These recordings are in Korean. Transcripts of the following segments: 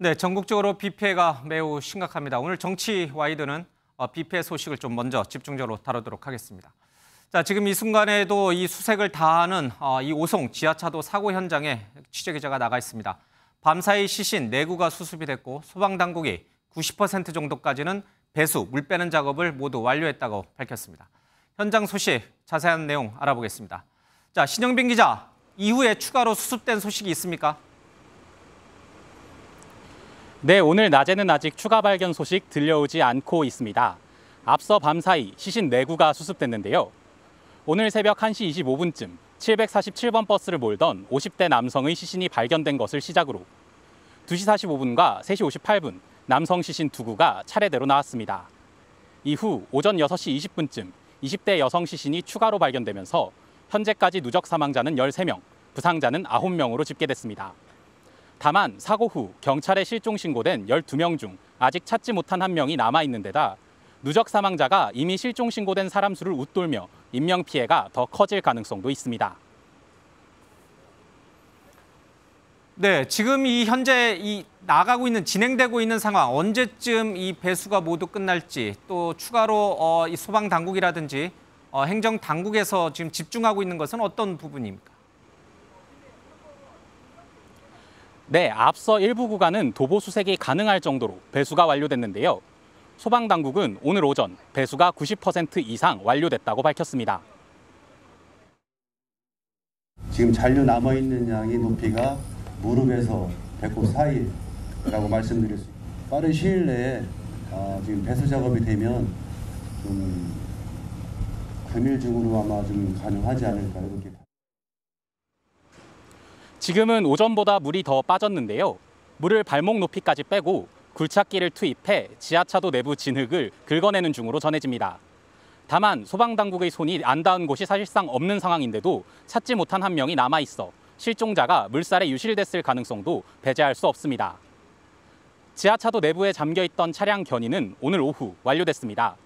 네, 전국적으로 비 피해가 매우 심각합니다. 오늘 정치 와이드는 비 피해 소식을 좀 먼저 집중적으로 다루도록 하겠습니다. 자, 지금 이 순간에도 이 수색을 다하는 이 오송 지하차도 사고 현장에 취재기자가 나가 있습니다. 밤사이 시신 4구가 수습이 됐고 소방당국이 90% 정도까지는 배수, 물 빼는 작업을 모두 완료했다고 밝혔습니다. 현장 소식 자세한 내용 알아보겠습니다. 자, 신영빈 기자, 이후에 추가로 수습된 소식이 있습니까? 네, 오늘 낮에는 아직 추가 발견 소식 들려오지 않고 있습니다. 앞서 밤사이 시신 4구가 수습됐는데요. 오늘 새벽 1시 25분쯤 747번 버스를 몰던 50대 남성의 시신이 발견된 것을 시작으로 2시 45분과 3시 58분 남성 시신 2구가 차례대로 나왔습니다. 이후 오전 6시 20분쯤 20대 여성 시신이 추가로 발견되면서 현재까지 누적 사망자는 13명, 부상자는 9명으로 집계됐습니다. 다만 사고 후 경찰에 실종 신고된 12명 중 아직 찾지 못한 1명이 남아있는 데다 누적 사망자가 이미 실종 신고된 사람 수를 웃돌며 인명피해가 더 커질 가능성도 있습니다. 네, 지금 현재 나가고 있는, 진행되고 있는 상황, 언제쯤 이 배수가 모두 끝날지, 또 추가로 이 소방당국이라든지 행정당국에서 지금 집중하고 있는 것은 어떤 부분입니까? 네, 앞서 일부 구간은 도보 수색이 가능할 정도로 배수가 완료됐는데요. 소방당국은 오늘 오전 배수가 90% 이상 완료됐다고 밝혔습니다. 지금 잔류 남아있는 양의 높이가 무릎에서 배꼽 사이라고 말씀드릴 수 있습니다. 빠른 시일 내에 지금 배수 작업이 되면 좀 금일 중으로 아마 좀 가능하지 않을까 이렇게. 지금은 오전보다 물이 더 빠졌는데요. 물을 발목 높이까지 빼고 굴착기를 투입해 지하차도 내부 진흙을 긁어내는 중으로 전해집니다. 다만 소방당국의 손이 안 닿은 곳이 사실상 없는 상황인데도 찾지 못한 1명이 남아있어 실종자가 물살에 유실됐을 가능성도 배제할 수 없습니다. 지하차도 내부에 잠겨있던 차량 견인은 오늘 오후 완료됐습니다.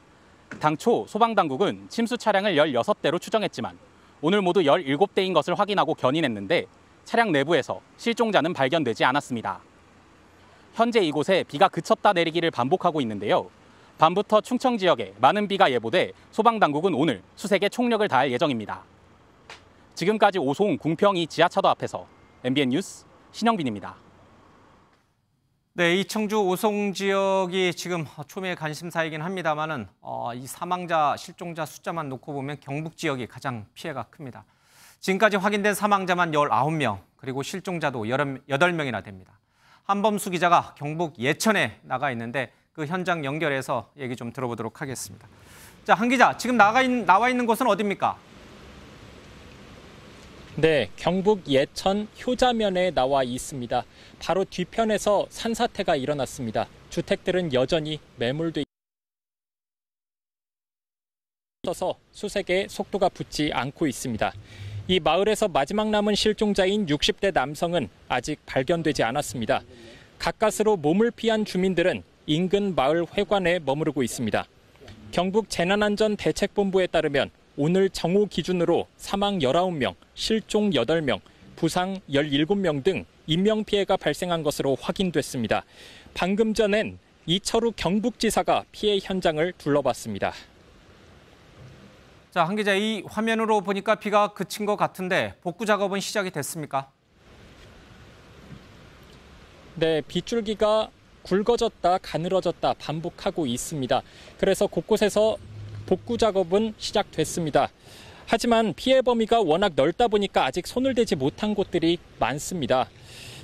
당초 소방당국은 침수 차량을 16대로 추정했지만 오늘 모두 17대인 것을 확인하고 견인했는데 차량 내부에서 실종자는 발견되지 않았습니다. 현재 이곳에 비가 그쳤다 내리기를 반복하고 있는데요. 밤부터 충청 지역에 많은 비가 예보돼 소방당국은 오늘 수색에 총력을 다할 예정입니다. 지금까지 오송 궁평이 지하차도 앞에서 MBN 뉴스 신영빈입니다. 네, 이 청주 오송 지역이 지금 초미의 관심사이긴 합니다만은 이 사망자, 실종자 숫자만 놓고 보면 경북 지역이 가장 피해가 큽니다. 지금까지 확인된 사망자만 19명, 그리고 실종자도 8명이나 됩니다. 한범수 기자가 경북 예천에 나가 있는데 그 현장 연결해서 얘기 좀 들어보도록 하겠습니다. 자, 한 기자, 지금 나와 있는 곳은 어디입니까? 네, 경북 예천 효자면에 나와 있습니다. 바로 뒤편에서 산사태가 일어났습니다. 주택들은 여전히 매몰돼 있어서 수색에 속도가 붙지 않고 있습니다. 이 마을에서 마지막 남은 실종자인 60대 남성은 아직 발견되지 않았습니다. 가까스로 몸을 피한 주민들은 인근 마을 회관에 머무르고 있습니다. 경북 재난안전대책본부에 따르면 오늘 정오 기준으로 사망 19명, 실종 8명, 부상 17명 등 인명피해가 발생한 것으로 확인됐습니다. 방금 전엔 이철우 경북지사가 피해 현장을 둘러봤습니다. 자, 한 기자, 이 화면으로 보니까 비가 그친 것 같은데 복구 작업은 시작이 됐습니까? 네, 빗줄기가 굵어졌다 가늘어졌다 반복하고 있습니다. 그래서 곳곳에서 복구 작업은 시작됐습니다. 하지만 피해 범위가 워낙 넓다 보니까 아직 손을 대지 못한 곳들이 많습니다.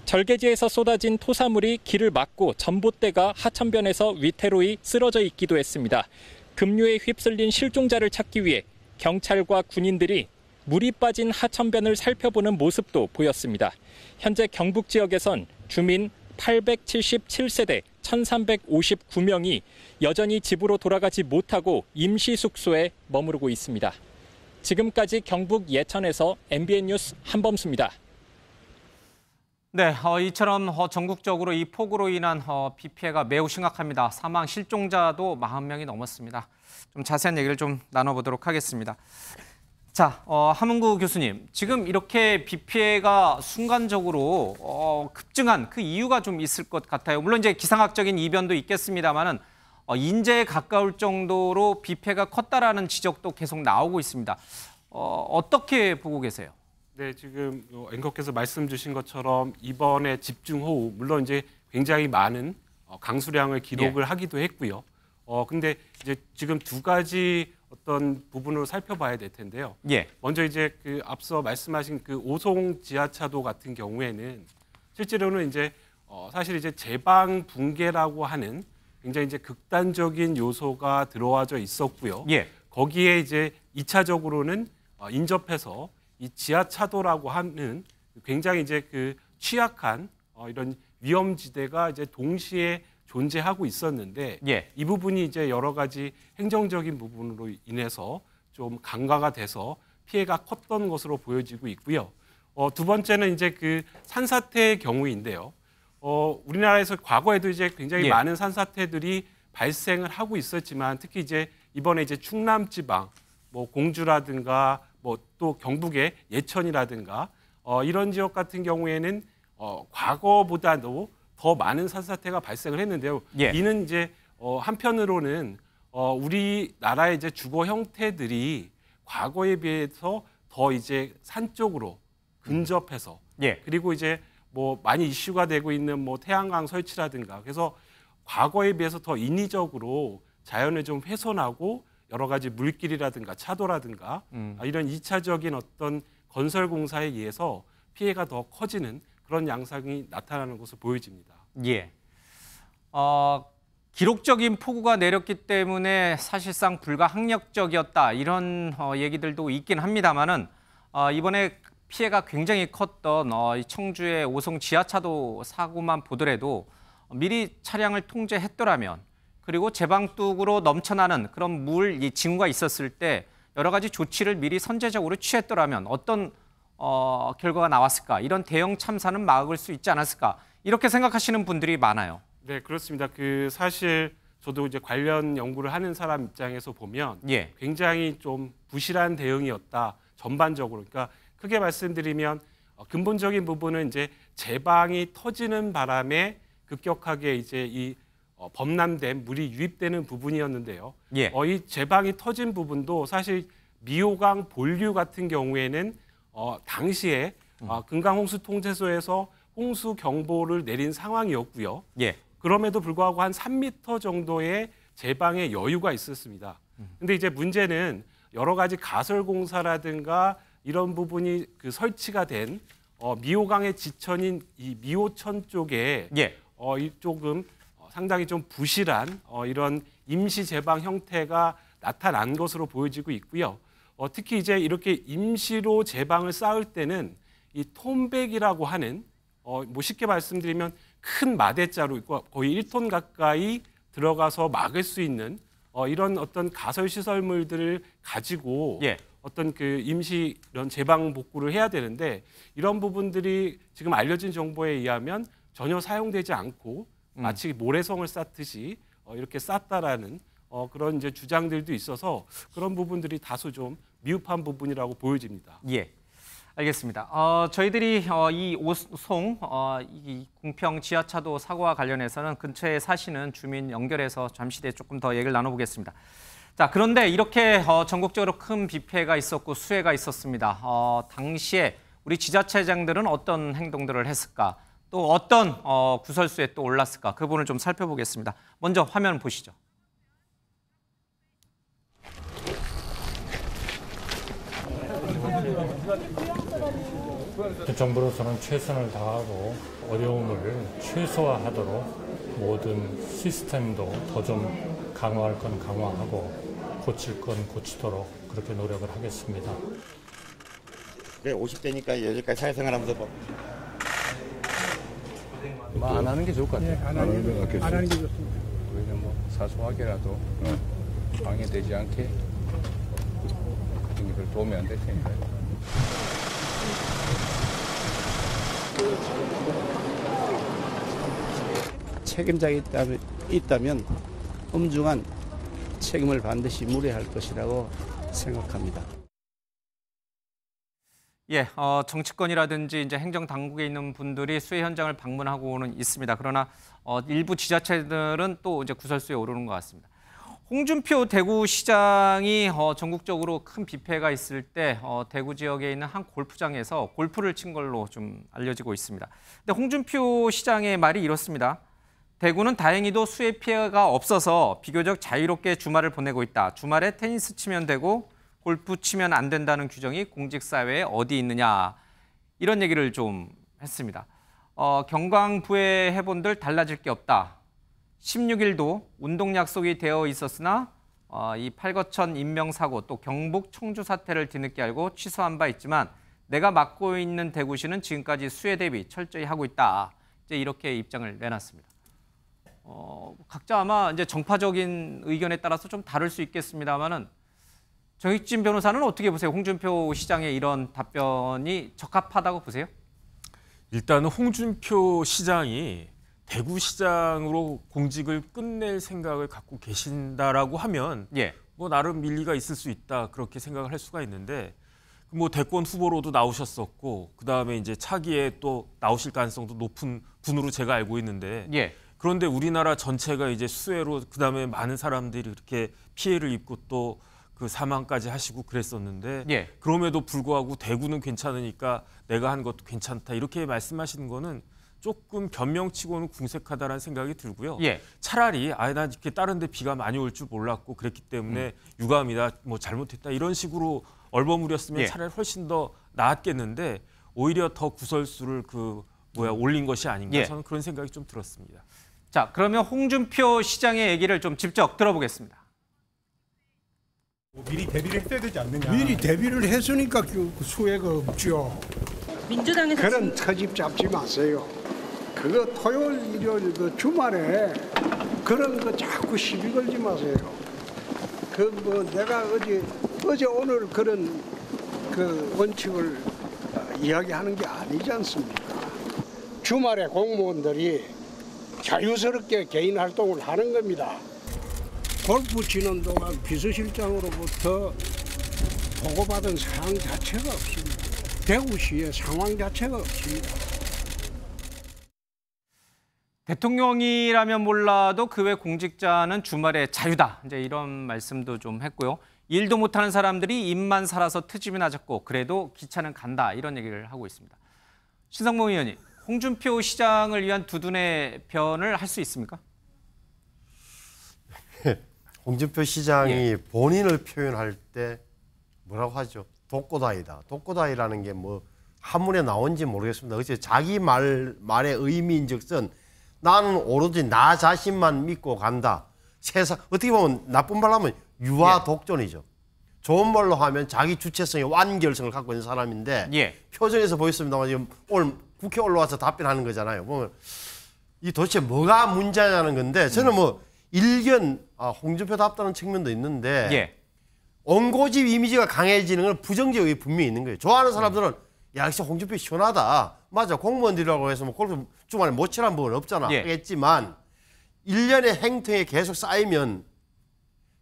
절개지에서 쏟아진 토사물이 길을 막고 전봇대가 하천변에서 위태로이 쓰러져 있기도 했습니다. 급류에 휩쓸린 실종자를 찾기 위해 경찰과 군인들이 물이 빠진 하천변을 살펴보는 모습도 보였습니다. 현재 경북 지역에선 주민 877세대 1,359명이 여전히 집으로 돌아가지 못하고 임시 숙소에 머무르고 있습니다. 지금까지 경북 예천에서 MBN 뉴스 한범수입니다. 네, 이처럼 전국적으로 이 폭우로 인한 비 피해가 매우 심각합니다. 사망 실종자도 40명이 넘었습니다. 좀 자세한 얘기를 좀 나눠보도록 하겠습니다. 자, 함은구 교수님, 지금 이렇게 비 피해가 순간적으로 급증한 그 이유가 좀 있을 것 같아요. 물론 이제 기상학적인 이변도 있겠습니다만은 인재에 가까울 정도로 비 피해가 컸다라는 지적도 계속 나오고 있습니다. 어떻게 보고 계세요? 네, 지금 앵커께서 말씀 주신 것처럼 이번에 집중호우, 물론 이제 굉장히 많은 강수량을 기록을 하기도 했고요. 근데 이제 지금 두 가지 어떤 부분으로 살펴봐야 될 텐데요. 예. 먼저 이제 그 앞서 말씀하신 그 오송 지하차도 같은 경우에는 실제로는 이제 사실 이제 제방 붕괴라고 하는 굉장히 이제 극단적인 요소가 들어와져 있었고요. 예. 거기에 이제 2차적으로는 인접해서 이 지하차도라고 하는 굉장히 이제 그 취약한 이런 위험지대가 이제 동시에 존재하고 있었는데 예. 이 부분이 이제 여러 가지 행정적인 부분으로 인해서 좀 강화가 돼서 피해가 컸던 것으로 보여지고 있고요. 두 번째는 이제 그 산사태의 경우인데요. 우리나라에서 과거에도 이제 굉장히 예. 많은 산사태들이 발생을 하고 있었지만 특히 이제 이번에 이제 충남 지방, 뭐 공주라든가 뭐 또 경북의 예천이라든가 이런 지역 같은 경우에는 과거보다도 더 많은 산사태가 발생을 했는데요. 예. 이는 이제 한편으로는 우리나라의 이제 주거 형태들이 과거에 비해서 더 이제 산 쪽으로 근접해서 예. 그리고 이제 뭐 많이 이슈가 되고 있는 뭐 태양광 설치라든가 그래서 과거에 비해서 더 인위적으로 자연을 좀 훼손하고 여러 가지 물길이라든가 차도라든가 이런 2차적인 어떤 건설 공사에 의해서 피해가 더 커지는 그런 양상이 나타나는 것으로 보여집니다. 예. 기록적인 폭우가 내렸기 때문에 사실상 불가항력적이었다 이런 얘기들도 있긴 합니다만은 이번에 피해가 굉장히 컸던 이 청주의 오송 지하차도 사고만 보더라도 미리 차량을 통제했더라면 그리고 제방뚝으로 넘쳐나는 그런 이 징후가 있었을 때 여러 가지 조치를 미리 선제적으로 취했더라면 어떤 결과가 나왔을까? 이런 대형 참사는 막을 수 있지 않았을까? 이렇게 생각하시는 분들이 많아요. 네, 그렇습니다. 그 사실 저도 이제 관련 연구를 하는 사람 입장에서 보면 예. 굉장히 좀 부실한 대응이었다. 전반적으로. 그러니까 크게 말씀드리면 근본적인 부분은 이제 제방이 터지는 바람에 급격하게 이제 이 범람된 물이 유입되는 부분이었는데요. 예. 이 제방이 터진 부분도 사실 미호강 본류 같은 경우에는 당시에 금강홍수통제소에서 홍수 경보를 내린 상황이었고요. 예. 그럼에도 불구하고 한 3m 정도의 제방의 여유가 있었습니다. 근데 이제 문제는 여러 가지 가설 공사라든가 이런 부분이 그 설치가 된 미호강의 지천인 이 미호천 쪽에 예. 이 조금 상당히 좀 부실한 이런 임시 제방 형태가 나타난 것으로 보여지고 있고요. 특히 이제 이렇게 임시로 제방을 쌓을 때는 이 톰백이라고 하는 뭐 쉽게 말씀드리면 큰 마대자루 거의 1톤 가까이 들어가서 막을 수 있는 이런 어떤 가설 시설물들을 가지고 예. 어떤 그 임시 이런 제방 복구를 해야 되는데 이런 부분들이 지금 알려진 정보에 의하면 전혀 사용되지 않고 마치 모래성을 쌓듯이 이렇게 쌓다라는 그런 이제 주장들도 있어서 그런 부분들이 다소 좀 미흡한 부분이라고 보여집니다. 예. 알겠습니다. 저희들이 이 오송 이 궁평 지하차도 사고와 관련해서는 근처에 사시는 주민 연결해서 잠시 뒤에 조금 더 얘기를 나눠보겠습니다. 자, 그런데 이렇게 전국적으로 큰 비 피해가 있었고 수해가 있었습니다. 당시에 우리 지자체장들은 어떤 행동들을 했을까? 또 어떤 구설수에 또 올랐을까? 그 부분을 좀 살펴보겠습니다. 먼저 화면 보시죠. 정부로서는 최선을 다하고 어려움을 최소화하도록 모든 시스템도 더 좀 강화할 건 강화하고 고칠 건 고치도록 그렇게 노력을 하겠습니다. 그래 50대니까 여기까지 사회생활하면서 뭐 안 하는 게 좋을 것 같아요. 안 하는 게 좋습니다. 우리는 뭐 사소하게라도 방해되지 않게 그런 게 별 도움이 안 될 테니까요. 책임자가 있다면 엄중한 책임을 반드시 물어야 할 것이라고 생각합니다. 예, 정치권이라든지 이제 행정 당국에 있는 분들이 수해 현장을 방문하고는 있습니다. 그러나 일부 지자체들은 또 이제 구설수에 오르는 것 같습니다. 홍준표 대구시장이 전국적으로 큰 비패가 있을 때 대구 지역에 있는 한 골프장에서 골프를 친 걸로 좀 알려지고 있습니다. 근데 홍준표 시장의 말이 이렇습니다. 대구는 다행히도 수해 피해가 없어서 비교적 자유롭게 주말을 보내고 있다. 주말에 테니스 치면 되고 골프 치면 안 된다는 규정이 공직사회에 어디 있느냐. 이런 얘기를 좀 했습니다. 경광부의 해본들 달라질 게 없다. 16일도 운동 약속이 되어 있었으나 이 팔거천 인명사고 또 경북 청주 사태를 뒤늦게 알고 취소한 바 있지만 내가 맡고 있는 대구시는 지금까지 수해 대비 철저히 하고 있다. 이제 이렇게 입장을 내놨습니다. 각자 아마 이제 정파적인 의견에 따라서 좀 다를 수 있겠습니다만은 정익진 변호사는 어떻게 보세요? 홍준표 시장의 이런 답변이 적합하다고 보세요? 일단은 홍준표 시장이 대구시장으로 공직을 끝낼 생각을 갖고 계신다라고 하면 예. 뭐 나름 일리가 있을 수 있다 그렇게 생각을 할 수가 있는데 뭐 대권 후보로도 나오셨었고 그 다음에 이제 차기에 또 나오실 가능성도 높은 분으로 제가 알고 있는데 예. 그런데 우리나라 전체가 이제 수해로 그 다음에 많은 사람들이 이렇게 피해를 입고 또 그 사망까지 하시고 그랬었는데 예. 그럼에도 불구하고 대구는 괜찮으니까 내가 한 것도 괜찮다 이렇게 말씀하시는 거는 조금 변명치고는 궁색하다라는 생각이 들고요. 예. 차라리 난 이렇게 다른 데 비가 많이 올 줄 몰랐고 그랬기 때문에 유감이다, 뭐 잘못했다 이런 식으로 얼버무렸으면 예. 차라리 훨씬 더 나았겠는데 오히려 더 구설수를 올린 것이 아닌가 예. 저는 그런 생각이 좀 들었습니다. 자, 그러면 홍준표 시장의 얘기를 좀 직접 들어보겠습니다. 미리 대비를 했어야 되지 않느냐. 미리 대비를 했으니까 그 수혜가 없죠. 민주당에서 그런 터집 잡지 마세요. 그거 토요일, 일요일 그 주말에 그런 거 자꾸 시비 걸지 마세요. 내가 어제 오늘 그런 그 원칙을 이야기하는 게 아니지 않습니까? 주말에 공무원들이 자유스럽게 개인 활동을 하는 겁니다. 골프 치는 동안 비서실장으로부터 보고받은 사항 자체가 없습니다. 대구시의 상황 자체가 없습니다. 대통령이라면 몰라도 그 외 공직자는 주말에 자유다. 이제 이런 말씀도 좀 했고요. 일도 못하는 사람들이 입만 살아서 트집이 낮았고 그래도 기차는 간다. 이런 얘기를 하고 있습니다. 신상봉 의원님, 홍준표 시장을 위한 두둔의 변을 할 수 있습니까? 홍준표 시장이 본인을 표현할 때 뭐라고 하죠? 독고다이다. 독고다이라는 게 뭐 한문에 나온지 모르겠습니다. 그래서 자기 말의 의미인즉슨 나는 오로지 나 자신만 믿고 간다. 세상 어떻게 보면 나쁜 말로 하면 유아 독존이죠. 좋은 말로 하면 자기 주체성의 완결성을 갖고 있는 사람인데 표정에서 보였습니다만 지금 오늘 국회 올라와서 답변하는 거잖아요. 보면 이 도대체 뭐가 문제냐는 건데 저는 뭐 일견 홍준표답다는 측면도 있는데 옹고집 이미지가 강해지는 건 부정적이 분명히 있는 거예요. 좋아하는 사람들은 야, 역시 홍준표 시원하다. 맞아, 공무원들이라고 해서 뭐 골프 주말에 못 치라는 부분은 없잖아. 하겠지만 1년의 행태에 계속 쌓이면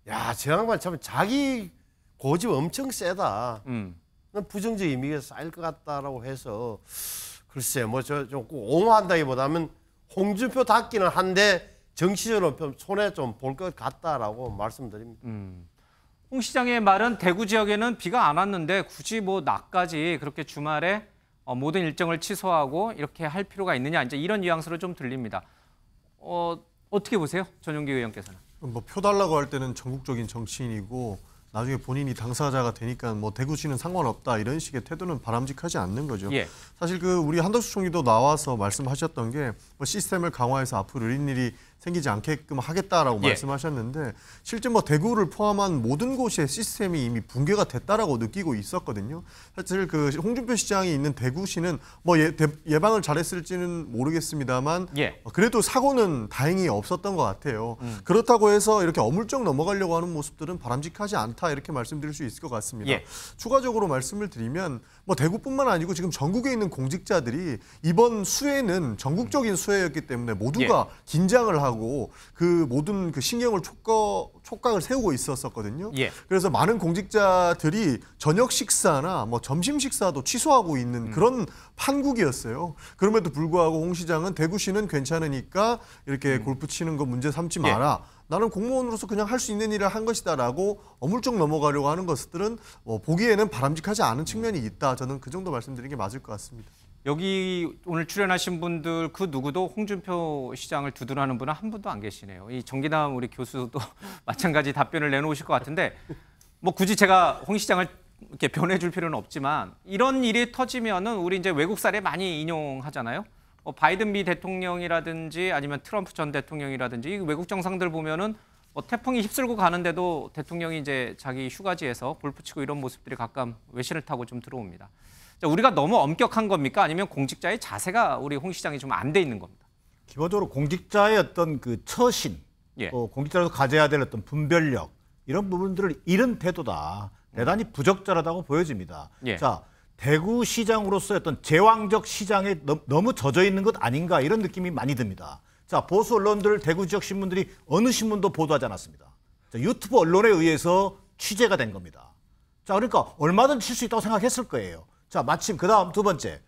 야, 저 양반 참 자기 고집 엄청 세다. 부정적 이미지가 쌓일 것 같다라고 해서 글쎄 뭐 좀 옹호한다기보다는 홍준표답기는 한데 정치적으로 손에 좀 볼 것 같다라고 말씀드립니다. 홍 시장의 말은 대구 지역에는 비가 안 왔는데 굳이 뭐 낮까지 그렇게 주말에 모든 일정을 취소하고 이렇게 할 필요가 있느냐 이제 이런 뉘앙스로 좀 들립니다. 어떻게 보세요, 전용기 의원께서는? 뭐 표 달라고 할 때는 전국적인 정치인이고 나중에 본인이 당사자가 되니까 뭐 대구시는 상관없다 이런 식의 태도는 바람직하지 않는 거죠. 사실 우리 한덕수 총리도 나와서 말씀하셨던 게 뭐 시스템을 강화해서 앞으로 이런 일이 생기지 않게끔 하겠다라고 말씀하셨는데 실제 뭐 대구를 포함한 모든 곳의 시스템이 이미 붕괴가 됐다라고 느끼고 있었거든요. 사실 그 홍준표 시장이 있는 대구시는 뭐 예방을 잘했을지는 모르겠습니다만 그래도 사고는 다행히 없었던 것 같아요. 그렇다고 해서 이렇게 어물쩍 넘어가려고 하는 모습들은 바람직하지 않다 이렇게 말씀드릴 수 있을 것 같습니다. 추가적으로 말씀을 드리면 뭐 대구뿐만 아니고 지금 전국에 있는 공직자들이 이번 수해는 전국적인 수해 처해였기 때문에 모두가 긴장을 하고 그 모든 그 신경을 촉각을 세우고 있었거든요. 그래서 많은 공직자들이 저녁 식사나 뭐 점심 식사도 취소하고 있는 그런 판국이었어요. 그럼에도 불구하고 홍 시장은 대구시는 괜찮으니까 이렇게 골프 치는 거 문제 삼지 마라. 나는 공무원으로서 그냥 할 수 있는 일을 한 것이다라고 어물쩍 넘어가려고 하는 것들은 보기에는 바람직하지 않은 측면이 있다. 저는 그 정도 말씀드리는 게 맞을 것 같습니다. 여기 오늘 출연하신 분들 그 누구도 홍준표 시장을 두둔하는 분은 한 분도 안 계시네요. 이 정기남 우리 교수도 마찬가지 답변을 내놓으실 것 같은데 뭐 굳이 제가 홍 시장을 이렇게 변해줄 필요는 없지만 이런 일이 터지면은 우리 이제 외국 사례 많이 인용하잖아요. 바이든 미 대통령이라든지 아니면 트럼프 전 대통령이라든지 외국 정상들 보면은 태풍이 휩쓸고 가는데도 대통령이 이제 자기 휴가지에서 골프 치고 이런 모습들이 가끔 외신을 타고 좀 들어옵니다. 자, 우리가 너무 엄격한 겁니까? 아니면 공직자의 자세가 우리 홍 시장이 좀 안 돼 있는 겁니다. 기본적으로 공직자의 어떤 그 처신, 또 공직자로서 가져야 될 어떤 분별력 이런 부분들을 잃은 태도다. 대단히 부적절하다고 보여집니다. 자. 대구시장으로서의 어떤 제왕적 시장에 너무 젖어 있는 것 아닌가 이런 느낌이 많이 듭니다. 자, 보수 언론들, 대구 지역 신문들이 어느 신문도 보도하지 않았습니다. 자, 유튜브 언론에 의해서 취재가 된 겁니다. 자, 그러니까 얼마든지 칠 수 있다고 생각했을 거예요. 자, 마침 그다음 두 번째.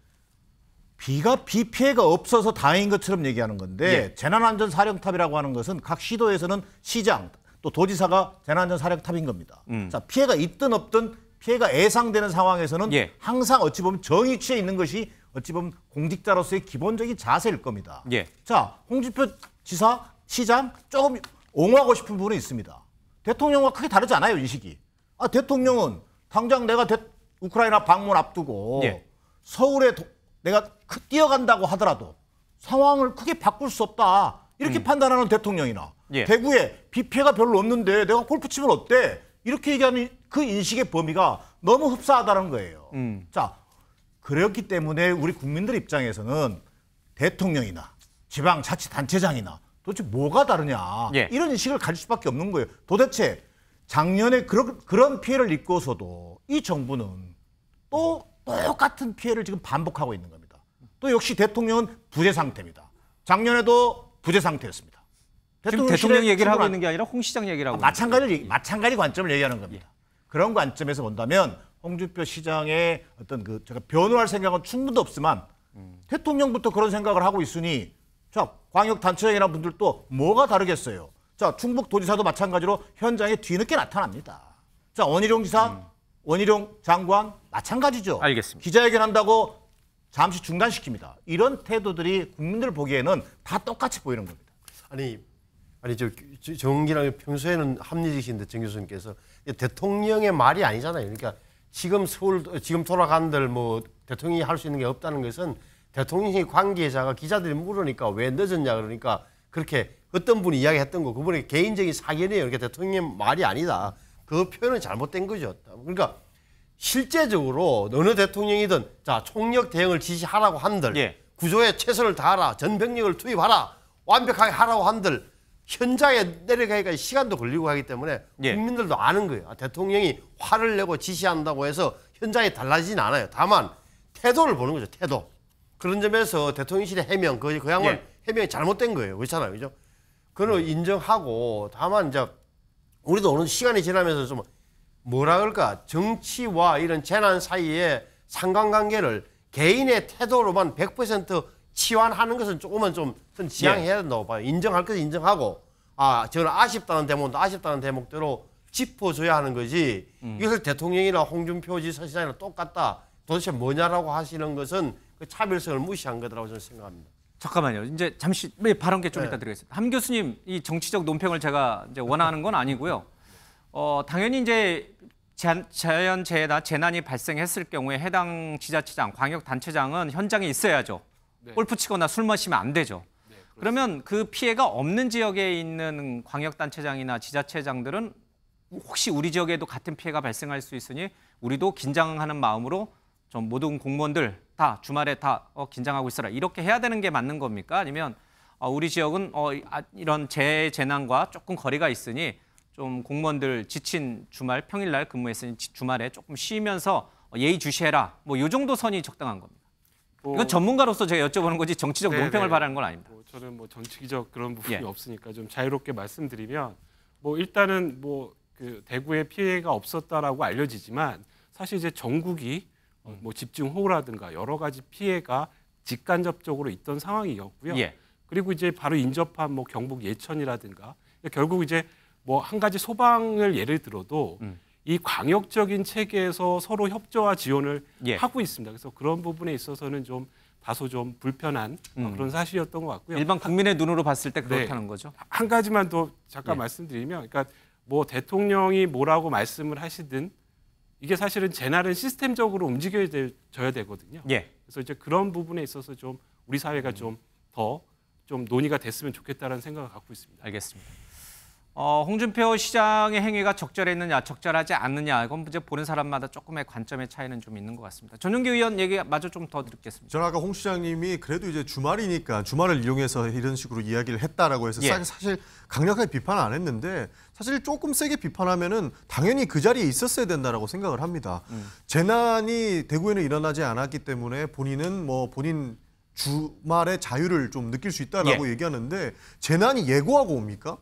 비 피해가 없어서 다행인 것처럼 얘기하는 건데 재난안전사령탑이라고 하는 것은 각 시도에서는 시장 또 도지사가 재난안전사령탑인 겁니다. 자, 피해가 있든 없든 피해가 예상되는 상황에서는 항상 어찌 보면 정의 취해 있는 것이 어찌 보면 공직자로서의 기본적인 자세일 겁니다. 자, 홍준표 지사, 시장 조금 옹호하고 싶은 부분이 있습니다. 대통령과 크게 다르지 않아요, 인식이. 대통령은 당장 내가 우크라이나 방문 앞두고 서울에 내가 뛰어간다고 하더라도 상황을 크게 바꿀 수 없다. 이렇게 판단하는 대통령이나 대구에 비 피해가 별로 없는데 내가 골프 치면 어때? 이렇게 얘기하는 그 인식의 범위가 너무 흡사하다는 거예요. 자, 그렇기 때문에 우리 국민들 입장에서는 대통령이나 지방자치단체장이나 도대체 뭐가 다르냐 이런 인식을 가질 수밖에 없는 거예요. 도대체 작년에 그런 피해를 입고서도 이 정부는 또 똑같은 피해를 지금 반복하고 있는 겁니다. 또 역시 대통령은 부재 상태입니다. 작년에도 부재 상태였습니다. 지금 대통령 얘기를 하고 있는 게 아니라 홍 시장 얘기를 하고 마찬가지 관점을 얘기하는 겁니다. 그런 관점에서 본다면 홍준표 시장의 어떤 제가 변호할 생각은 충분히 없지만 대통령부터 그런 생각을 하고 있으니 자, 광역단체장이나 분들도 뭐가 다르겠어요. 자, 충북도지사도 마찬가지로 현장에 뒤늦게 나타납니다. 자, 원희룡 지사, 원희룡 장관 마찬가지죠. 알겠습니다. 기자회견한다고 잠시 중단시킵니다. 이런 태도들이 국민들 보기에는 다 똑같이 보이는 겁니다. 아니 정기랑 평소에는 합리적이신데 정 교수님께서 대통령의 말이 아니잖아요. 그러니까 지금 돌아간들 뭐 대통령이 할 수 있는 게 없다는 것은 대통령이 관계자가 기자들이 물으니까 왜 늦었냐 그러니까 그렇게 어떤 분이 이야기했던 거 그분의 개인적인 사견이에요. 그러니까 대통령의 말이 아니다. 그 표현은 잘못된 거죠. 그러니까 실제적으로 어느 대통령이든 자 총력 대응을 지시하라고 한들 구조에 최선을 다하라. 전병력을 투입하라. 완벽하게 하라고 한들 현장에 내려가기까지 시간도 걸리고 하기 때문에 국민들도 아는 거예요. 대통령이 화를 내고 지시한다고 해서 현장이 달라지진 않아요. 다만 태도를 보는 거죠. 태도. 그런 점에서 대통령실의 해명, 그 양반 해명이 잘못된 거예요. 그렇잖아요. 그죠? 그건 인정하고 다만 이제 우리도 어느 시간이 지나면서 좀 뭐라 그럴까 정치와 이런 재난 사이에 상관관계를 개인의 태도로만 100% 치환하는 것은 조금은 좀 지양해야 된다고 봐요. 인정할 것은 인정하고 저는 아쉽다는 대목도 아쉽다는 대목대로 짚어줘야 하는 거지 이것을 대통령이나 홍준표 지사시장이랑 똑같다. 도대체 뭐냐라고 하시는 것은 그 차별성을 무시한 거라고 저는 생각합니다. 잠깐만요. 이제 잠시 발언께 좀 이따 드리겠습니다. 함 교수님, 이 정치적 논평을 제가 이제 원하는 건 아니고요. 당연히 이제 자연재해나 재난이 발생했을 경우에 해당 지자체장, 광역단체장은 현장에 있어야죠. 골프 치거나 술 마시면 안 되죠. 그러면 그 피해가 없는 지역에 있는 광역단체장이나 지자체장들은 혹시 우리 지역에도 같은 피해가 발생할 수 있으니 우리도 긴장하는 마음으로 좀 모든 공무원들 다 주말에 다 긴장하고 있어라. 이렇게 해야 되는 게 맞는 겁니까? 아니면 우리 지역은 이런 재난과 조금 거리가 있으니 좀 공무원들 지친 주말 평일날 근무했으니 주말에 조금 쉬면서 예의주시해라. 뭐 이 정도 선이 적당한 겁니다. 이건 전문가로서 제가 여쭤보는 거지 정치적 논평을 바라는 건 아닙니다. 저는 뭐 정치적 그런 부분이 없으니까 좀 자유롭게 말씀드리면 뭐 일단은 뭐 그 대구에 피해가 없었다라고 알려지지만 사실 이제 전국이 뭐 집중호우라든가 여러 가지 피해가 직간접적으로 있던 상황이었고요. 그리고 이제 바로 인접한 뭐 경북 예천이라든가 결국 이제 뭐 한 가지 소방을 예를 들어도 이 광역적인 체계에서 서로 협조와 지원을 하고 있습니다. 그래서 그런 부분에 있어서는 좀 다소 좀 불편한 그런 사실이었던 것 같고요. 일반 국민의 눈으로 봤을 때 그렇다는 거죠. 한 가지만 더 잠깐 말씀드리면, 그러니까 뭐 대통령이 뭐라고 말씀을 하시든 이게 사실은 재난은 시스템적으로 움직여져야 되거든요. 그래서 이제 그런 부분에 있어서 좀 우리 사회가 좀 더 좀 논의가 됐으면 좋겠다는 생각을 갖고 있습니다. 알겠습니다. 홍준표 시장의 행위가 적절했느냐, 적절하지 않느냐, 이건 이제 보는 사람마다 조금의 관점의 차이는 좀 있는 것 같습니다. 전용기 의원 얘기 마저 좀 더 듣겠습니다. 저는 아까 홍 시장님이 그래도 이제 주말이니까 주말을 이용해서 이런 식으로 이야기를 했다라고 해서 사실 강력하게 비판 안 했는데 사실 조금 세게 비판하면은 당연히 그 자리에 있었어야 된다라고 생각을 합니다. 재난이 대구에는 일어나지 않았기 때문에 본인은 뭐 본인 주말의 자유를 좀 느낄 수 있다라고 얘기하는데 재난이 예고하고 옵니까?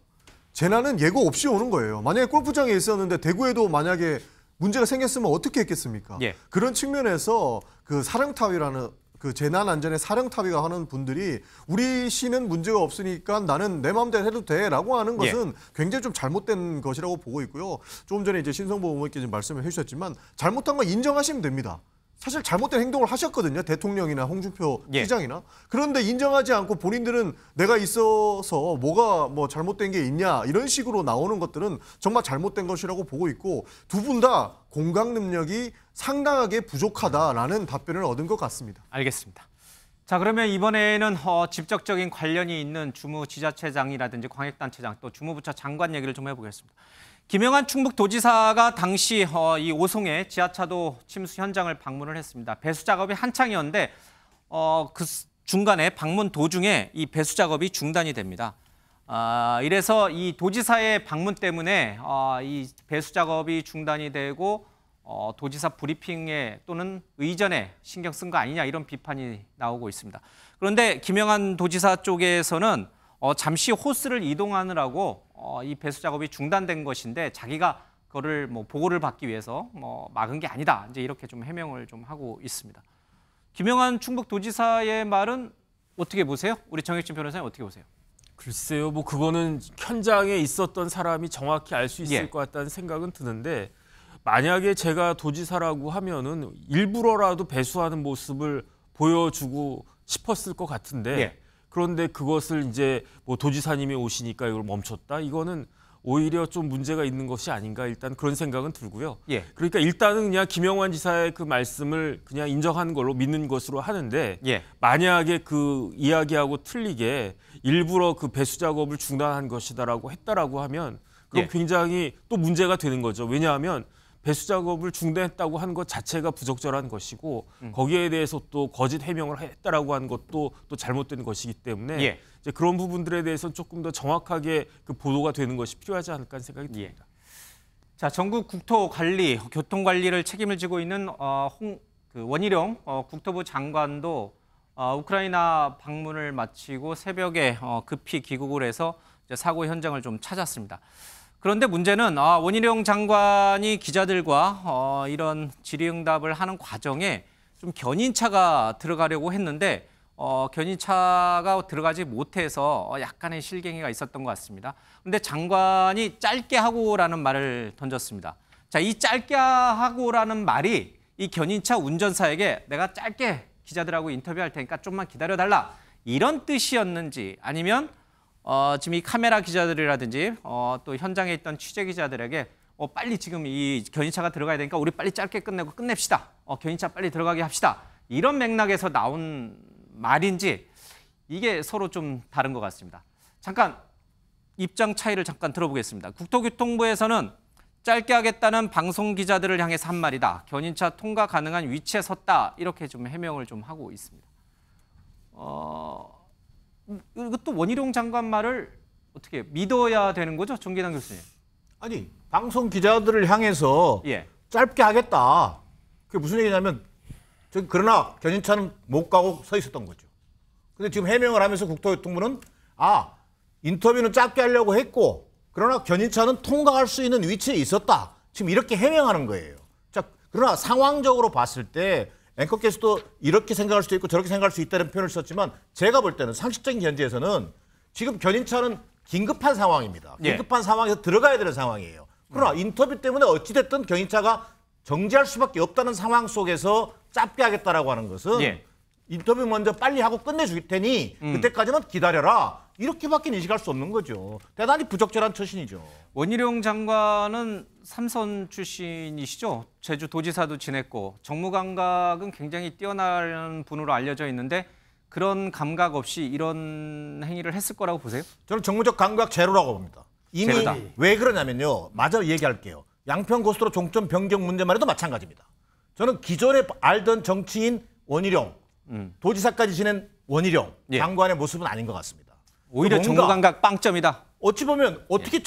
재난은 예고 없이 오는 거예요. 만약에 골프장에 있었는데 대구에도 만약에 문제가 생겼으면 어떻게 했겠습니까? 그런 측면에서 그 사령탑이라는 그 재난 안전의 사령탑이가 하는 분들이 우리 시는 문제가 없으니까 나는 내 마음대로 해도 돼라고 하는 것은 굉장히 좀 잘못된 것이라고 보고 있고요. 조금 전에 이제 신성보 의원께서 말씀을 해주셨지만 잘못한 거 인정하시면 됩니다. 사실 잘못된 행동을 하셨거든요. 대통령이나 홍준표 시장이나. 그런데 인정하지 않고 본인들은 내가 있어서 뭐가 뭐 잘못된 게 있냐 이런 식으로 나오는 것들은 정말 잘못된 것이라고 보고 있고 두 분 다 공감 능력이 상당하게 부족하다라는 답변을 얻은 것 같습니다. 알겠습니다. 자, 그러면 이번에는 직접적인 관련이 있는 주무지자체장이라든지 광역단체장 또 주무부처 장관 얘기를 좀 해보겠습니다. 김영환 충북도지사가 당시 이 오송의 지하차도 침수 현장을 방문을 했습니다. 배수 작업이 한창이었는데 그 중간에 방문 도중에 이 배수 작업이 중단이 됩니다. 이래서 이 도지사의 방문 때문에 이 배수 작업이 중단이 되고 도지사 브리핑에 또는 의전에 신경 쓴 거 아니냐 이런 비판이 나오고 있습니다. 그런데 김영환 도지사 쪽에서는 잠시 호스를 이동하느라고 이 배수 작업이 중단된 것인데 자기가 그거를 뭐 보고를 받기 위해서 막은 게 아니다. 이제 이렇게 좀 해명을 좀 하고 있습니다. 김영환 충북도지사의 말은 어떻게 보세요? 우리 정혁진 변호사님 어떻게 보세요? 글쎄요, 뭐 그거는 현장에 있었던 사람이 정확히 알 수 있을 것 같다는 생각은 드는데 만약에 제가 도지사라고 하면은 일부러라도 배수하는 모습을 보여주고 싶었을 것 같은데 그런데 그것을 이제 뭐 도지사님이 오시니까 이걸 멈췄다? 이거는 오히려 좀 문제가 있는 것이 아닌가 일단 그런 생각은 들고요. 그러니까 일단은 그냥 김영환 지사의 그 말씀을 그냥 인정하는 걸로 믿는 것으로 하는데 만약에 그 이야기하고 틀리게 일부러 그 배수 작업을 중단한 것이다라고 했다라고 하면 그건 굉장히 또 문제가 되는 거죠. 왜냐하면 배수 작업을 중단했다고 한 것 자체가 부적절한 것이고 거기에 대해서 또 거짓 해명을 했다라고 한 것도 또 잘못된 것이기 때문에 이제 그런 부분들에 대해서 조금 더 정확하게 그 보도가 되는 것이 필요하지 않을까 하는 생각이 듭니다. 자, 전국 국토관리, 교통관리를 책임을 지고 있는 원희룡 국토부 장관도 우크라이나 방문을 마치고 새벽에 급히 귀국을 해서 이제 사고 현장을 좀 찾았습니다. 그런데 문제는 원희룡 장관이 기자들과 이런 질의응답을 하는 과정에 좀 견인차가 들어가려고 했는데 견인차가 들어가지 못해서 약간의 실갱이가 있었던 것 같습니다. 그런데 장관이 짧게 하고라는 말을 던졌습니다. 자, 이 짧게 하고라는 말이 이 견인차 운전사에게 내가 짧게 기자들하고 인터뷰할 테니까 좀만 기다려달라 이런 뜻이었는지 아니면 지금 이 카메라 기자들이라든지 또 현장에 있던 취재 기자들에게 빨리 지금 이 견인차가 들어가야 되니까 우리 빨리 짧게 끝내고 끝냅시다. 견인차 빨리 들어가게 합시다. 이런 맥락에서 나온 말인지 이게 서로 좀 다른 것 같습니다. 잠깐 입장 차이를 잠깐 들어보겠습니다. 국토교통부에서는 짧게 하겠다는 방송 기자들을 향해서 한 말이다. 견인차 통과 가능한 위치에 섰다. 이렇게 좀 해명을 좀 하고 있습니다. 이것도 원희룡 장관 말을 어떻게 믿어야 되는 거죠? 정기당 교수님. 아니, 방송 기자들을 향해서 짧게 하겠다. 그게 무슨 얘기냐면 그러나 견인차는 못 가고 서 있었던 거죠. 근데 지금 해명을 하면서 국토교통부는 인터뷰는 짧게 하려고 했고 그러나 견인차는 통과할 수 있는 위치에 있었다. 지금 이렇게 해명하는 거예요. 자, 그러나 상황적으로 봤을 때 앵커께서도 이렇게 생각할 수도 있고 저렇게 생각할 수 있다는 표현을 썼지만 제가 볼 때는 상식적인 견지에서는 지금 견인차는 긴급한 상황입니다. 긴급한 상황에서 들어가야 되는 상황이에요. 그러나 인터뷰 때문에 어찌됐든 견인차가 정지할 수밖에 없다는 상황 속에서 짧게 하겠다라고 하는 것은 인터뷰 먼저 빨리 하고 끝내줄 테니 그때까지는 기다려라. 이렇게밖에 인식할 수 없는 거죠. 대단히 부적절한 처신이죠. 원희룡 장관은 삼선 출신이시죠. 제주도지사도 지냈고 정무 감각은 굉장히 뛰어난 분으로 알려져 있는데 그런 감각 없이 이런 행위를 했을 거라고 보세요? 저는 정무적 감각 제로라고 봅니다. 이미 제로다. 왜 그러냐면요. 마저 얘기할게요. 양평 고속도로 종점 변경 문제만 해도 마찬가지입니다. 저는 기존에 알던 정치인 원희룡, 도지사까지 지낸 원희룡 장관의 모습은 아닌 것 같습니다. 오히려 정무 감각 빵점이다. 어찌 보면 어떻게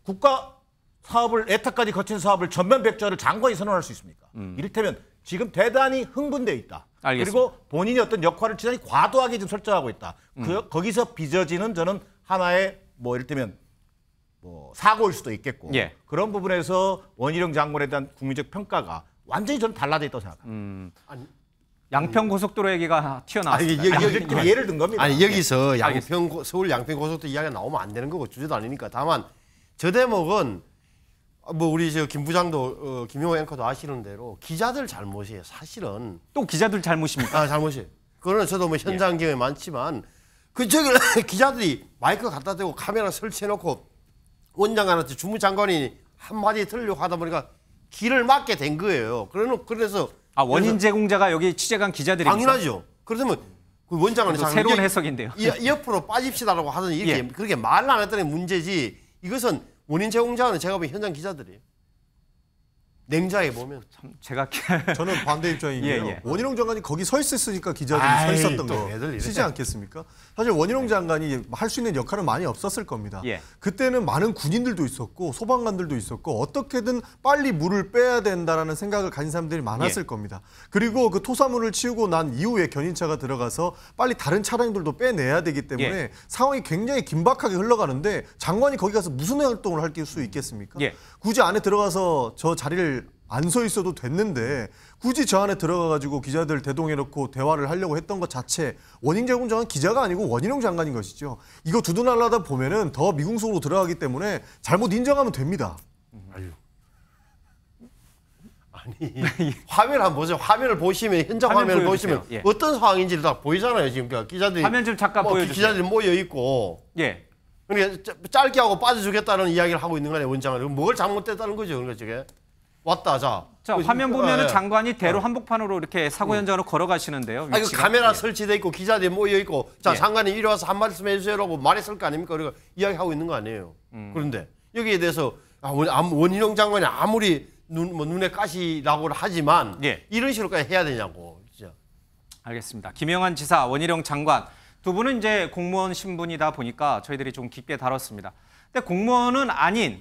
국가 사업을 애타까지 거친 사업을 전면 백지화를 장관이 선언할 수 있습니까? 이를테면 지금 대단히 흥분돼 있다. 알겠습니다. 그리고 본인이 어떤 역할을 대단히 과도하게 좀 설정하고 있다. 거기서 빚어지는 저는 하나의 이를테면 사고일 수도 있겠고 그런 부분에서 원희룡 장관에 대한 국민적 평가가 완전히 저는 달라져 있다고 생각합니다. 양평 고속도로 얘기가 튀어나왔습니다. 예를 든 겁니다. 아니 여기서 서울 양평 고속도로 이야기가 나오면 안 되는 거고 주제도 아니니까. 다만 저 대목은 우리 김 부장도 김용호 앵커도 아시는 대로 기자들 잘못이에요. 사실은 또 기자들 잘못입니까? 잘못이에요. 그거는 저도 현장 경험이 많지만 기자들이 마이크 갖다 대고 카메라 설치해놓고 원장관한테 주무장관이 한마디 들으려고 하다 보니까 길을 막게 된 거예요. 그래서 원인 제공자가 여기 취재간 기자들입니까? 당연하죠. 그러면 그 원장관이 새로운 해석인데요. 옆으로 빠집시다라고 하더니 이렇게 그렇게 말을 안 했다는 문제지. 이것은 원인 제공자는 제가 보기엔 현장 기자들이에요. 냉자해 보면. 저는 반대 입장이고요. 원희룡 장관이 거기 서 있었으니까 기자들이 서 있었던 거시지 않겠습니까? 사실 원희룡 장관이 할 수 있는 역할은 많이 없었을 겁니다. 그때는 많은 군인들도 있었고 소방관들도 있었고 어떻게든 빨리 물을 빼야 된다라는 생각을 가진 사람들이 많았을 겁니다. 그리고 그 토사물을 치우고 난 이후에 견인차가 들어가서 빨리 다른 차량들도 빼내야 되기 때문에 상황이 굉장히 긴박하게 흘러가는데 장관이 거기 가서 무슨 활동을 할 수 있겠습니까? 굳이 안에 들어가서 저 자리를 안 서 있어도 됐는데 굳이 저 안에 들어가가지고 기자들 대동해놓고 대화를 하려고 했던 것 자체 원인 제공자는 기자가 아니고 원희룡 장관인 것이죠. 이거 두둔하려다 보면은 더 미궁속으로 들어가기 때문에 잘못 인정하면 됩니다. 아니 화면 한번 보세요. 화면을 보시면 현장 화면을 보시면 어떤 상황인지를 다 보이잖아요. 지금 기자들이 화면 좀 잠깐 보여주세요. 기자들이 모여 있고. 그러니까 짧게 하고 빠져주겠다는 이야기를 하고 있는 거 아니에요. 원장은 뭘 잘못됐다는 거죠. 그러니까 저게 왔다 자 화면 보면은 장관이 대로 한복판으로 이렇게 사고 현장으로 걸어가시는데요. 그 카메라 설치돼 있고 기자들이 모여 있고 장관님 이리 와서 한 말씀 해주세요라고 말했을 거 아닙니까? 그리고 이야기하고 있는 거 아니에요. 그런데 여기에 대해서 원희룡 장관이 아무리 눈에 가시라고 하지만 이런 식으로까지 해야 되냐고. 진짜. 알겠습니다. 김영환 지사, 원희룡 장관 두 분은 이제 공무원 신분이다 보니까 저희들이 좀 깊게 다뤘습니다. 근데 공무원은 아닌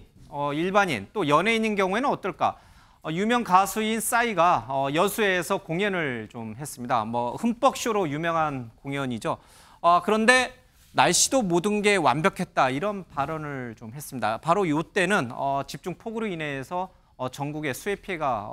일반인 또 연예인인 경우에는 어떨까? 유명 가수인 싸이가 여수에서 공연을 좀 했습니다. 흠뻑쇼로 유명한 공연이죠. 그런데 날씨도 모든 게 완벽했다 이런 발언을 좀 했습니다. 바로 이때는 집중 폭우로 인해서 전국에 수해 피해가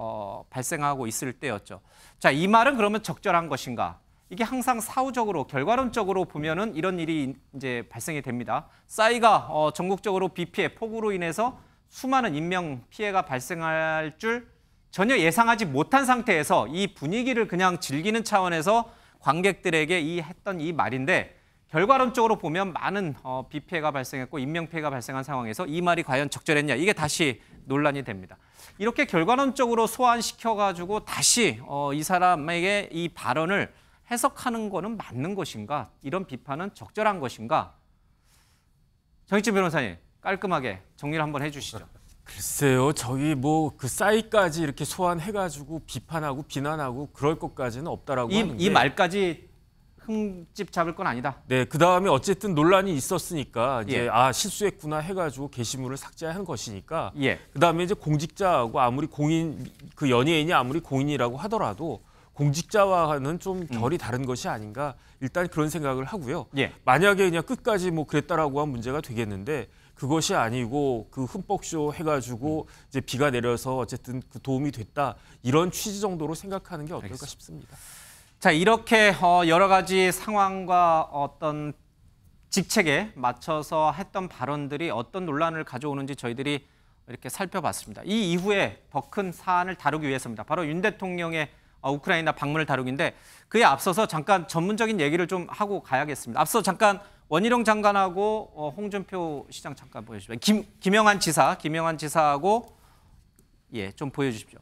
발생하고 있을 때였죠. 자, 이 말은 그러면 적절한 것인가? 이게 항상 사후적으로 결과론적으로 보면은 이런 일이 이제 발생이 됩니다. 싸이가 전국적으로 비 피해, 폭우로 인해서 수많은 인명 피해가 발생할 줄 전혀 예상하지 못한 상태에서 이 분위기를 그냥 즐기는 차원에서 관객들에게 했던 이 말인데 결과론적으로 보면 많은 비 피해가 발생했고 인명 피해가 발생한 상황에서 이 말이 과연 적절했냐 이게 다시 논란이 됩니다. 이렇게 결과론적으로 소환시켜가지고 다시 이 사람에게 이 발언을 해석하는 거는 맞는 것인가? 이런 비판은 적절한 것인가? 정익진 변호사님 깔끔하게 정리를 한번 해주시죠. 글쎄요, 저기 그 싸이까지 이렇게 소환해가지고 비판하고 비난하고 그럴 것까지는 없다라고 하는데 이 말까지 흠집 잡을 건 아니다. 네, 그 다음에 어쨌든 논란이 있었으니까 이제 실수했구나 해가지고 게시물을 삭제하는 것이니까. 그 다음에 이제 공직자하고 아무리 그 연예인이 아무리 공인이라고 하더라도 공직자와는 좀 결이 다른 것이 아닌가 일단 그런 생각을 하고요. 예. 만약에 그냥 끝까지 뭐 그랬다라고 하면 문제가 되겠는데 그것이 아니고 그 흠뻑쇼 해가지고 이제 비가 내려서 어쨌든 그 도움이 됐다 이런 취지 정도로 생각하는 게 어떨까 알겠습니다. 싶습니다. 자, 이렇게 여러 가지 상황과 어떤 직책에 맞춰서 했던 발언들이 어떤 논란을 가져오는지 저희들이 이렇게 살펴봤습니다. 이 이후에 더 큰 사안을 다루기 위해서입니다. 바로 윤 대통령의 우크라이나 방문을 다루기인데 그에 앞서서 잠깐 전문적인 얘기를 좀 하고 가야겠습니다. 앞서 잠깐 원희룡 장관하고 홍준표 시장 잠깐 보여주십시오. 김영한 지사하고 좀 보여주십시오.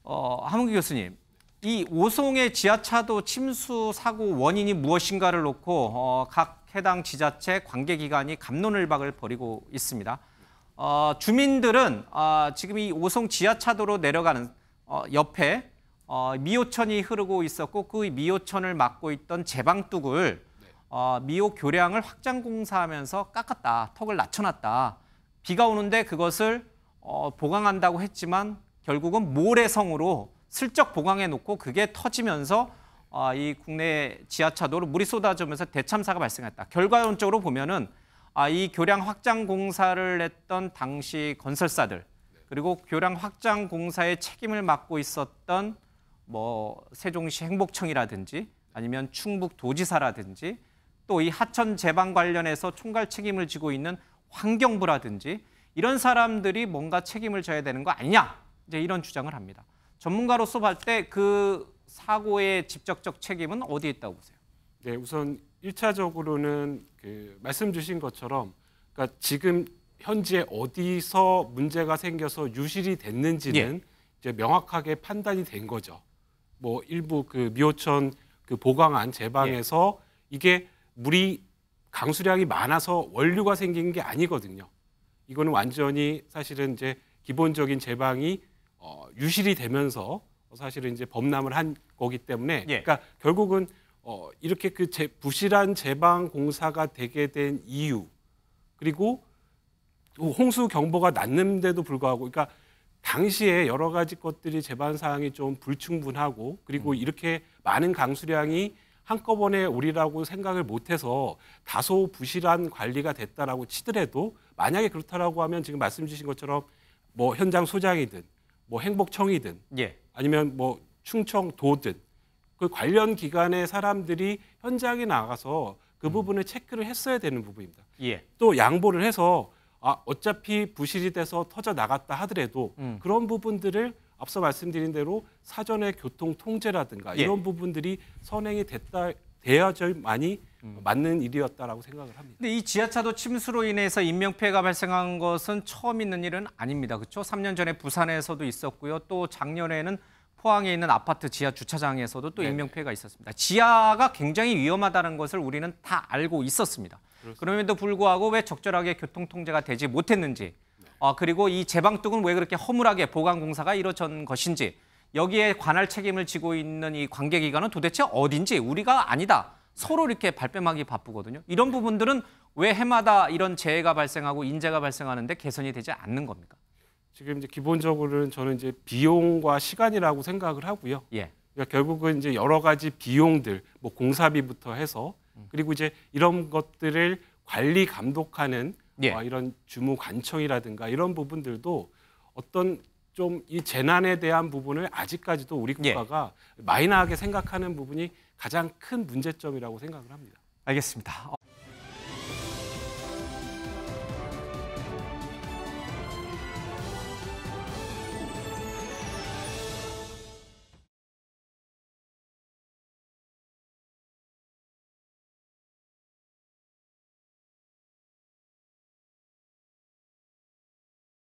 하문기 교수님, 이 오송의 지하차도 침수 사고 원인이 무엇인가를 놓고 각 해당 지자체 관계기관이 갑론을박을 벌이고 있습니다. 주민들은 지금 이 오송 지하차도로 내려가는 옆에 미호천이 흐르고 있었고 그 미호천을 막고 있던 제방뚝을 미호 교량을 확장 공사하면서 깎았다. 턱을 낮춰놨다. 비가 오는데 그것을 보강한다고 했지만 결국은 모래성으로 슬쩍 보강해 놓고 그게 터지면서 이 국내 지하차도로 물이 쏟아지면서 대참사가 발생했다. 결과론적으로 보면은 이 교량 확장 공사를 했던 당시 건설사들 그리고 교량 확장 공사의 책임을 맡고 있었던 뭐 세종시 행복청이라든지 아니면 충북도지사라든지 또 이 하천 제방 관련해서 총괄 책임을 지고 있는 환경부라든지 이런 사람들이 뭔가 책임을 져야 되는 거 아니냐 이제 이런 주장을 합니다. 전문가로서 볼 때 그 사고의 직접적 책임은 어디에 있다고 보세요? 네, 우선 1차적으로는 그 말씀 주신 것처럼 그러니까 지금 현재 어디서 문제가 생겨서 유실이 됐는지는 이제 명확하게 판단이 된 거죠. 뭐 일부 그 미호천 그 보강안 제방에서 이게 물이 강수량이 많아서 원류가 생긴 게 아니거든요. 이거는 완전히 사실은 이제 기본적인 제방이 유실이 되면서 사실은 이제 범람을 한 거기 때문에 그러니까 결국은 이렇게 그 부실한 제방 공사가 되게 된 이유 그리고 홍수 경보가 났는데도 불구하고 그러니까 당시에 여러 가지 것들이 제반 사항이 좀 불충분하고 그리고 이렇게 많은 강수량이 한꺼번에 오리라고 생각을 못해서 다소 부실한 관리가 됐다라고 치더라도 만약에 그렇다라고 하면 지금 말씀 주신 것처럼 뭐 현장 소장이든 뭐 행복청이든 아니면 뭐 충청도든 그 관련 기관의 사람들이 현장에 나가서 그 부분을 체크를 했어야 되는 부분입니다. 또 양보를 해서 어차피 부실이 돼서 터져 나갔다 하더라도 그런 부분들을 앞서 말씀드린 대로 사전에 교통 통제라든가 이런 부분들이 선행이 돼야지만이 맞는 일이었다라고 생각을 합니다. 근데 이 지하차도 침수로 인해서 인명피해가 발생한 것은 처음 있는 일은 아닙니다. 그렇죠? 3년 전에 부산에서도 있었고요. 또 작년에는 포항에 있는 아파트 지하 주차장에서도 또 인명피해가 있었습니다. 지하가 굉장히 위험하다는 것을 우리는 다 알고 있었습니다. 그럼에도 불구하고 왜 적절하게 교통통제가 되지 못했는지 그리고 이 제방뚝은 왜 그렇게 허물하게 보강공사가 이루어진 것인지 여기에 관할 책임을 지고 있는 이 관계기관은 도대체 어딘지 우리가 아니다. 서로 이렇게 발뺌하기 바쁘거든요. 이런 부분들은 왜 해마다 이런 재해가 발생하고 인재가 발생하는데 개선이 되지 않는 겁니까? 지금 이제 기본적으로는 저는 이제 비용과 시간이라고 생각을 하고요. 그러니까 결국은 이제 여러 가지 비용들, 뭐 공사비부터 해서 그리고 이제 이런 것들을 관리 감독하는 이런 주무관청이라든가 이런 부분들도 어떤 좀 이 재난에 대한 부분을 아직까지도 우리 국가가 마이너하게 생각하는 부분이 가장 큰 문제점이라고 생각을 합니다. 알겠습니다.